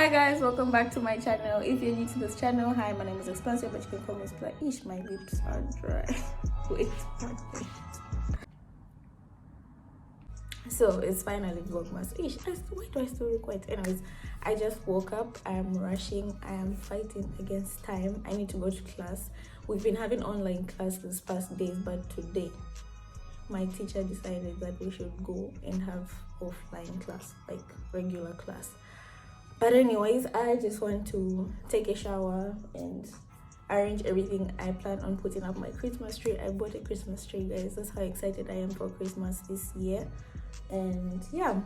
Hi guys, welcome back to my channel. If you're new to this channel, hi, my name is Esplansia, but you can call me SPLAAA. My lips are dry. Wait, so it's finally Vlogmas. Why do I still record? Anyways, I just woke up. I am rushing. I am fighting against time. I need to go to class. We've been having online class this past days, but today my teacher decided that we should go and have offline class, like regular class. But anyways, I just want to take a shower and arrange everything. I plan on putting up my Christmas tree. I bought a Christmas tree, guys. That's how excited I am for Christmas this year. And yeah,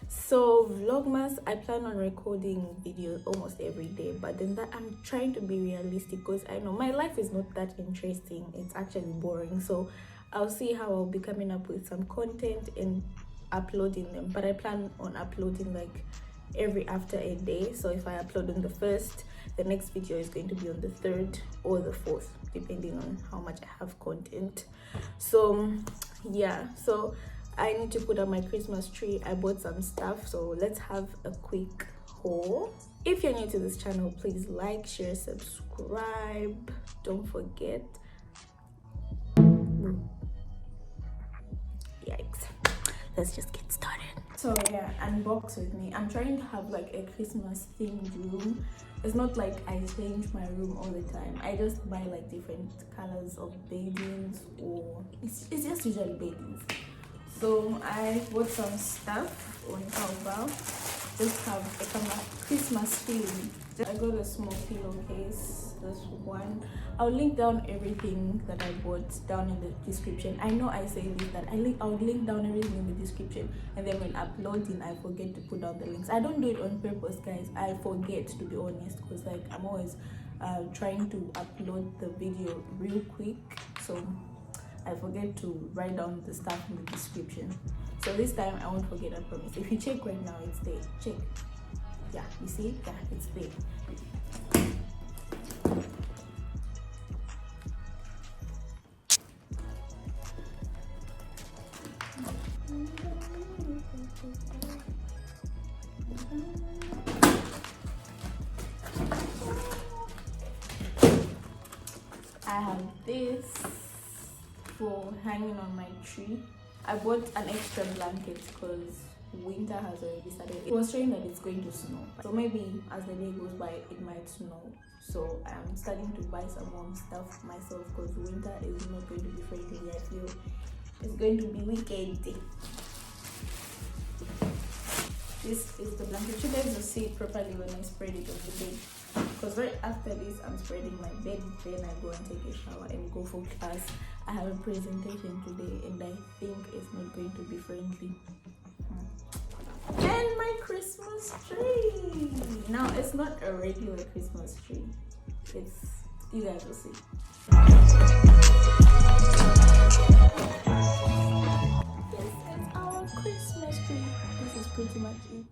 so Vlogmas, I plan on recording videos almost every day, but then that I'm trying to be realistic because I know my life is not that interesting. It's actually boring. So I'll see how I'll be coming up with some content and uploading them, but I plan on uploading like every after a day. So if I upload on the 1st, the next video is going to be on the 3rd or the 4th, depending on how much I have content. So yeah, so I need to put up my Christmas tree. I bought some stuff, so let's have a quick haul. If you're new to this channel, please like, share, subscribe. Don't forget. Yikes, let's just get started. So yeah, unbox with me. I'm trying to have like a Christmas themed room. It's not like I change my room all the time. I just buy like different colors of beddings, or it's just usually beddings. So I bought some stuff on Taobao. Just have a kind of Christmas feeling. I got a small pillowcase, this one. I'll link down everything that I bought down in the description. I know I say this, that I'll link down everything in the description, and then when uploading I forget to put down the links. I don't do it on purpose, guys. I forget, to be honest, because like I'm always trying to upload the video real quick, so I forget to write down the stuff in the description. So this time I won't forget, I promise. If you check right now, it's there. Check. Yeah, you see? Yeah, it's there. I have this for hanging on my tree. I bought an extra blanket because winter has already started. It was showing that it's going to snow, so maybe as the day goes by it might snow. So I'm starting to buy some more stuff myself because winter is not going to be friendly. I feel it's going to be wicked. This is the blanket. You guys will see it properly when I spread it on the bed, because right after this I'm spreading my bed, then I go and take a shower and go for class. I have a presentation today and I think it's not going to be friendly. And my Christmas tree. Now it's not a regular Christmas tree. It's, you guys will see. This is our Christmas tree. This is pretty much it.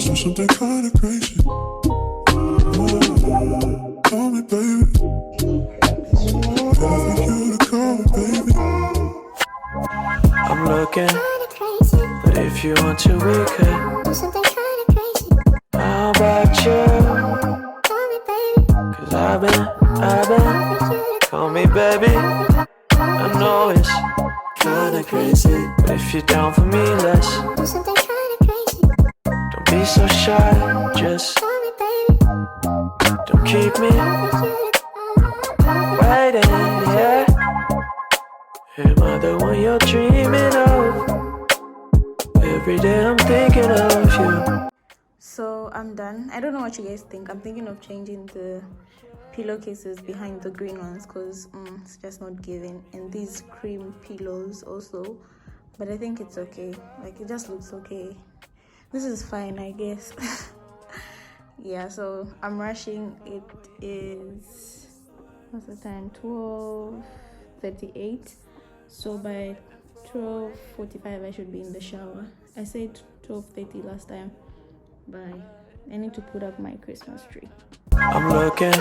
So something kind of crazy. Call me, baby. I think you to call me, baby. I'm looking, but if you want to, we could do something kind of crazy. How about you? Call me, baby. Cause I've been, call me, baby. I know it's kind of crazy, but if you're down for me, let's do something kind of crazy. Don't be so shy, just call me, baby. Don't keep me waiting, yeah. Am I the one you're dreaming of? Every day I'm thinking of you. So I'm done. I don't know what you guys think. I'm thinking of changing the pillowcases behind the green ones because it's just not giving, and these cream pillows also, but I think it's okay. Like, it just looks okay. This is fine, I guess. Yeah, so I'm rushing. It is, what's the time? 12:38. So by 12:45 I should be in the shower. I said 12:30 last time, but I need to put up my Christmas tree. I'm looking,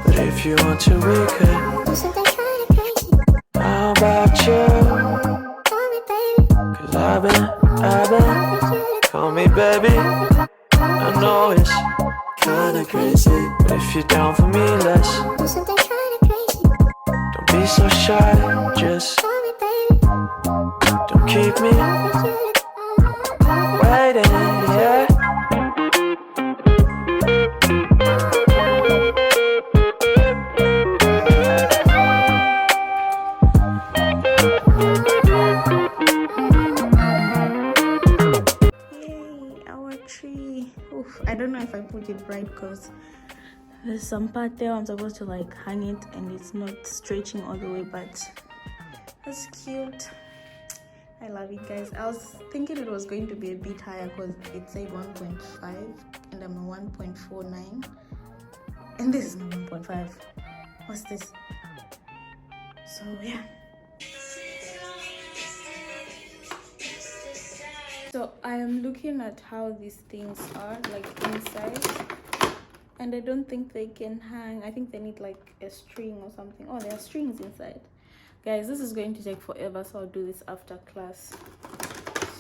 but if you want to, we could do something kind of crazy. How about you? Call me, baby. Cause I've been call me baby. I know it's kinda crazy, but if you're down for me, let's do something kinda crazy. Don't be so shy, just call me baby. Don't keep me waiting, yeah. I don't know if I put it right because there's some part there I'm supposed to like hang it and it's not stretching all the way, but that's cute. I love it, guys. I was thinking it was going to be a bit higher because it said 1.5 and I'm a 1.49 and this is my 1.5. What's this? So yeah. So I am looking at how these things are like inside, and I don't think they can hang. I think they need like a string or something. Oh, there are strings inside. Guys, this is going to take forever, so I'll do this after class.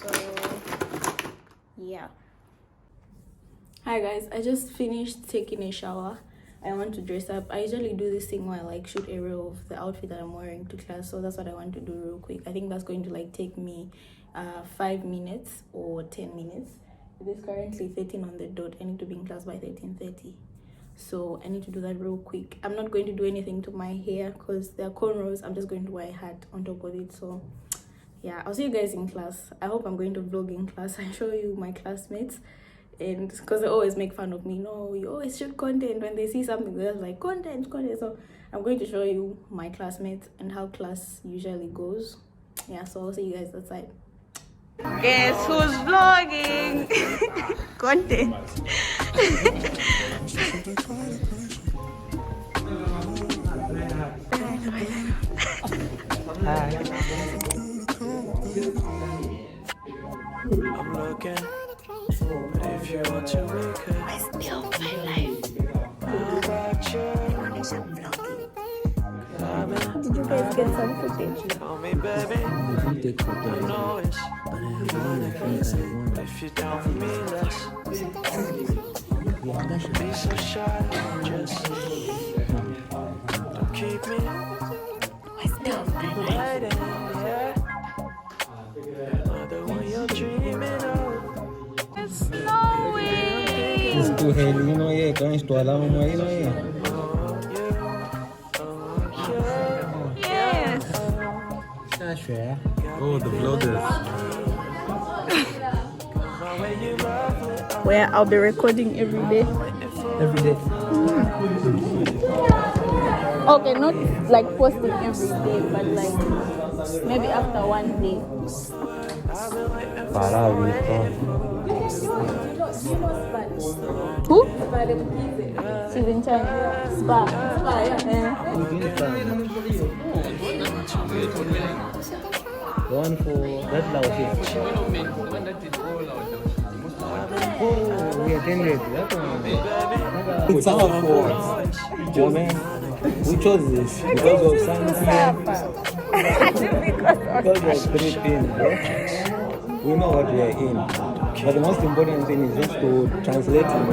So yeah. Hi guys, I just finished taking a shower. I want to dress up. I usually do this thing where I like shoot a reel of the outfit that I'm wearing to class, so that's what I want to do real quick. I think that's going to like take me 5 minutes or 10 minutes. It is currently 13 on the dot. I need to be in class by 13:30, so I need to do that real quick. I'm not going to do anything to my hair because they're cornrows. I'm just going to wear a hat on top of it. So yeah, I'll see you guys in class. I hope I'm going to vlog in class and show you my classmates, and because they always make fun of me, no, you always shoot content. When they see something, they're like content. So I'm going to show you my classmates and how class usually goes. Yeah, so I'll see you guys outside. Guess who's vlogging? Content. Hi. I'm looking, but if you want to, we could. I still my life. How about you? Did you guys get some footage? Call me baby. I know it's kinda crazy, but if you're down for me, let's be so shy, just don't keep me waiting, yeah. Am I the one you're dreaming of? It's snowing. It's too heavy, you know, yeah, can't install a home, you know, yeah. Yes. Oh, the vloggers. Where I'll be recording every day. Every day. Okay, not like posting every day, but like maybe after one day. Who? She's in China. Spa. Yeah. The one for that Laos. Oh, we attended that one. It's our fault. Yo, man, we chose this because of something. Because of 3 things, yeah? We know what we are in. But the most important thing is just to translate from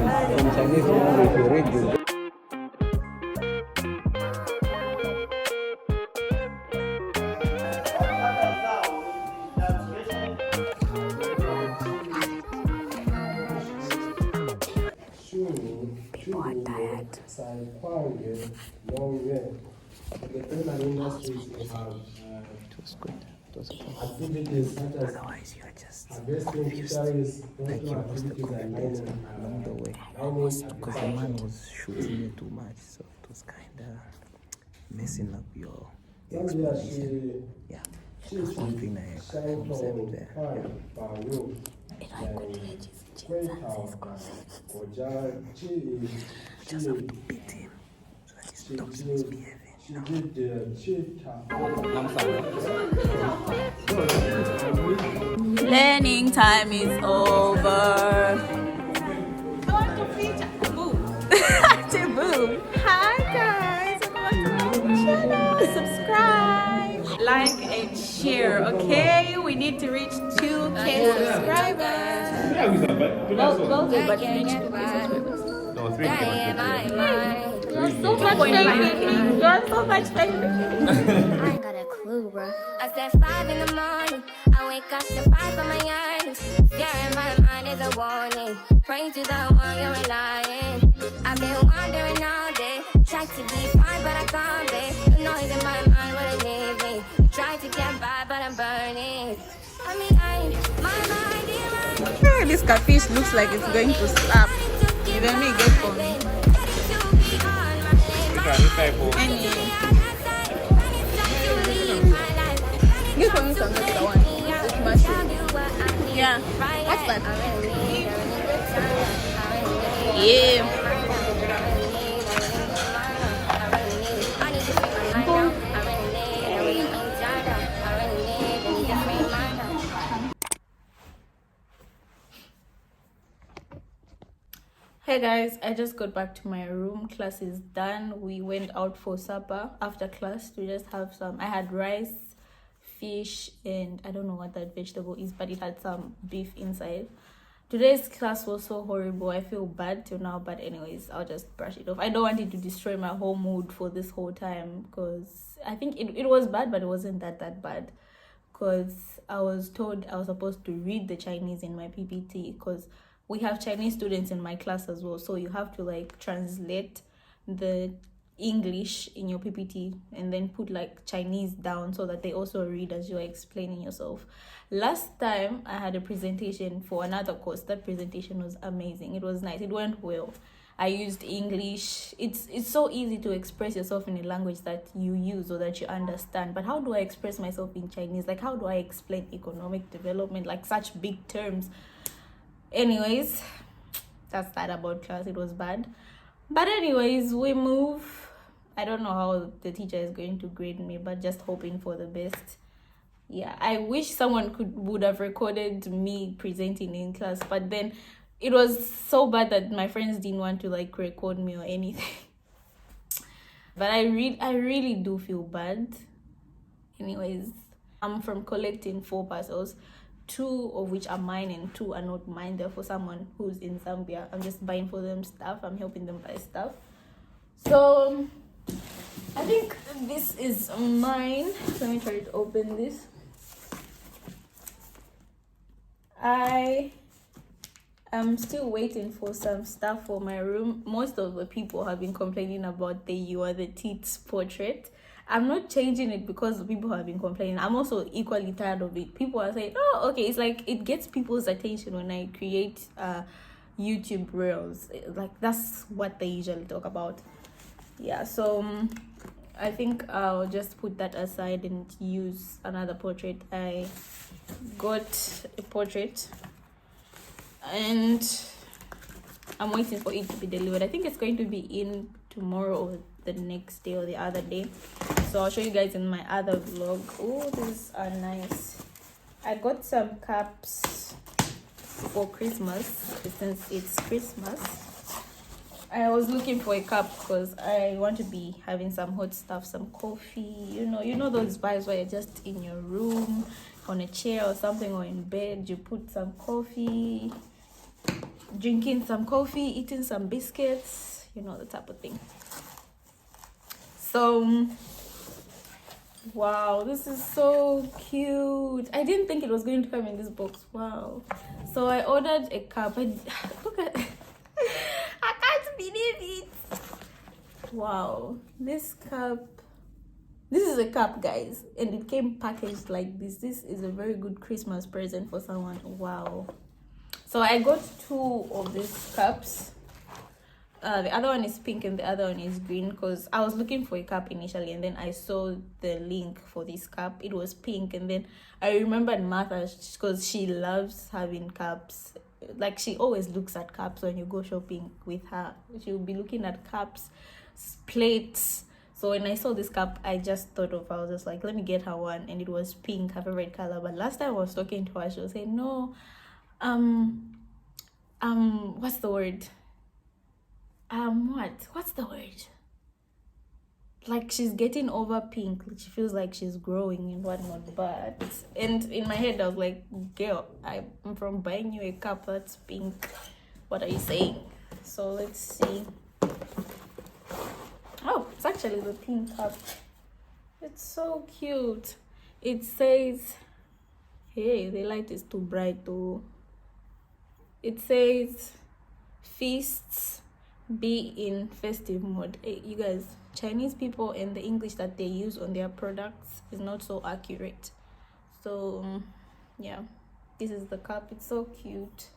Chinese language to read this. People are tired. Activities such as Otherwise, you're just confused. Like you lost the confidence along the way because the man was shooting you too much, so it was kind of messing up your explanation. Yeah, that's one thing I observed there. Yeah. if I could hear Jesus, Just have to beat him so that he stops misbehaving. learning time is over. Boom. Hi guys, welcome to my channel. Subscribe, like and share, okay? We need to reach 2K subscribers. Well, but reach 2K subscribers. No, 3K. You're so much favorite. You're so much favorite. I ain't got a clue, bro. I said 5 in the morning. I wake up to 5 for my earnings. Yeah, in my mind is a warning. Praying to the one you're relying. I've been wandering all day. Tried to be fine, but I can't be. The noise in my mind wouldn't leave me. Tried to get by, but I'm burning. I mean, my mind is Hey, this catfish looks like it's going to slap. You don't need get for me. Get for me some extra one. With mushroom. Yeah. What's that? Yeah. Hey guys, I just got back to my room. Class is done. We went out for supper after class to just have some. I had rice, fish, and I don't know what that vegetable is, but it had some beef inside. Today's class was so horrible. I feel bad till now, but anyways, I'll just brush it off. I don't want it to destroy my whole mood for this whole time, because I think it was bad, but it wasn't that bad, because I was told I was supposed to read the Chinese in my PPT, because we have Chinese students in my class as well, so you have to like translate the English in your PPT and then put like Chinese down so that they also read as you're explaining yourself. Last time I had a presentation for another course. That presentation was amazing. It was nice. It went well. I used English. It's so easy to express yourself in a language that you use or that you understand. But how do I express myself in Chinese? Like, how do I explain economic development, like such big terms? Anyways, that's that about class. It was bad, but anyways, we move. I don't know how the teacher is going to grade me, but just hoping for the best. Yeah, I wish someone would have recorded me presenting in class, but then it was so bad that my friends didn't want to like record me or anything. But I really do feel bad. Anyways, I'm from collecting 4 parcels, 2 of which are mine and 2 are not mine. They're for someone who's in Zambia. I'm just buying for them stuff. I'm helping them buy stuff. So I think this is mine. Let me try to open this. I am still waiting for some stuff for my room. Most of the people have been complaining about the You Are the Teats portrait. I'm not changing it because people have been complaining. I'm also equally tired of it. People are saying, oh, okay, it's like it gets people's attention when I create YouTube reels. Like, that's what they usually talk about. Yeah, so I think I'll just put that aside and use another portrait. I got a portrait and I'm waiting for it to be delivered. I think it's going to be in tomorrow or the next day or the other day, so I'll show you guys in my other vlog. Oh, these are nice. I got some cups for Christmas since it's Christmas. I was looking for a cup because I want to be having some hot stuff, some coffee, you know those vibes where you're just in your room on a chair or something, or in bed, you put some coffee, drinking some coffee, eating some biscuits, the type of thing. So wow, this is so cute. I didn't think it was going to come in this box. Wow. So I ordered a cup. Look at I can't believe it. Wow, this cup. This is a cup, guys, and it came packaged like this. This is a very good Christmas present for someone. Wow. So I got 2 of these cups. The other one is pink and the other one is green, because I was looking for a cup initially and then I saw the link for this cup. It was pink, and then I remembered Martha because she loves having cups. Like, she always looks at cups when you go shopping with her. She'll be looking at cups, plates. So when I saw this cup, I was just like, let me get her one, and it was pink, her favorite color. But last time I was talking to her, she was saying, no, what's the word? What's the word? like she's getting over pink. She feels like she's growing and whatnot. But and in my head I was like, girl, I'm from buying you a cup that's pink. What are you saying? So let's see. Oh, it's actually the pink cup. It's so cute. It says, hey, the light is too bright though. It says, feasts, be in festive mode. Hey, you guys, Chinese people and the English that they use on their products is not so accurate. So yeah, this is the cup. It's so cute.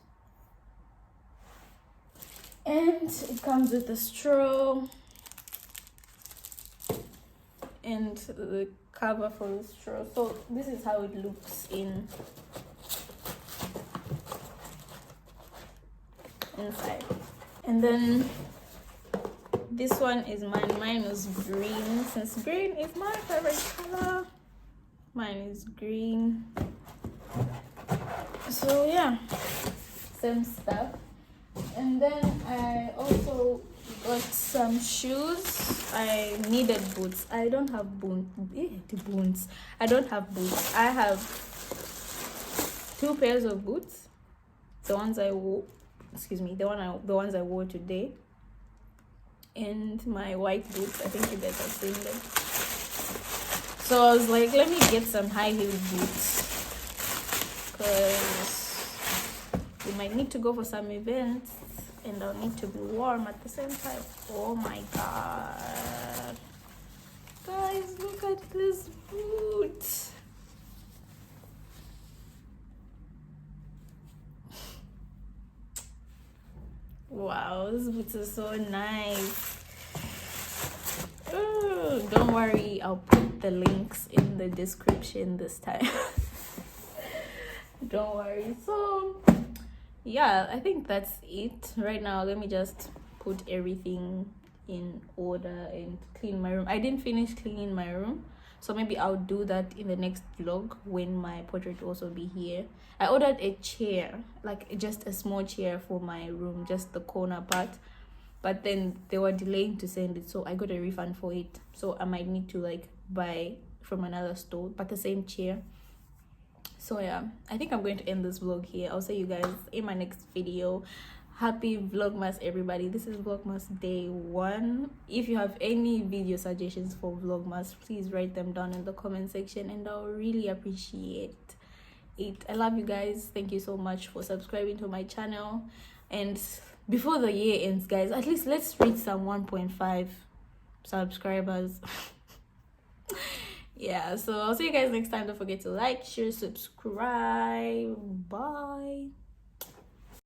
And it comes with a straw and the cover for the straw. So this is how it looks inside. And then this one is mine was green, since green is my favorite color. Mine is green. So yeah, same stuff. And then I also got some shoes. I needed boots. I don't have boots. I don't have boots. I have 2 pairs of boots. The ones I wore, the ones I wore today, and my white boots. I think you guys have seen them. So I was like, let me get some high heel boots, because we might need to go for some events and I'll need to be warm at the same time. Oh my god, guys, look at this boot. Wow, this boot is so nice. Oh, don't worry, I'll put the links in the description this time. Don't worry. So yeah, I think that's it right now. Let me just put everything in order and clean my room. I didn't finish cleaning my room, so maybe I'll do that in the next vlog when my portrait will also be here. I ordered a chair, like just a small chair for my room, just the corner part, but then they were delaying to send it, so I got a refund for it. So I might need to like buy from another store, but the same chair. So yeah, I think I'm going to end this vlog here. I'll see you guys in my next video. Happy Vlogmas, everybody. This is Vlogmas day 1. If you have any video suggestions for Vlogmas, please write them down in the comment section and I'll really appreciate it. I love you guys. Thank you so much for subscribing to my channel. And before the year ends, guys, at least let's reach some 1.5 subscribers. Yeah, so I'll see you guys next time. Don't forget to like, share, subscribe. Bye.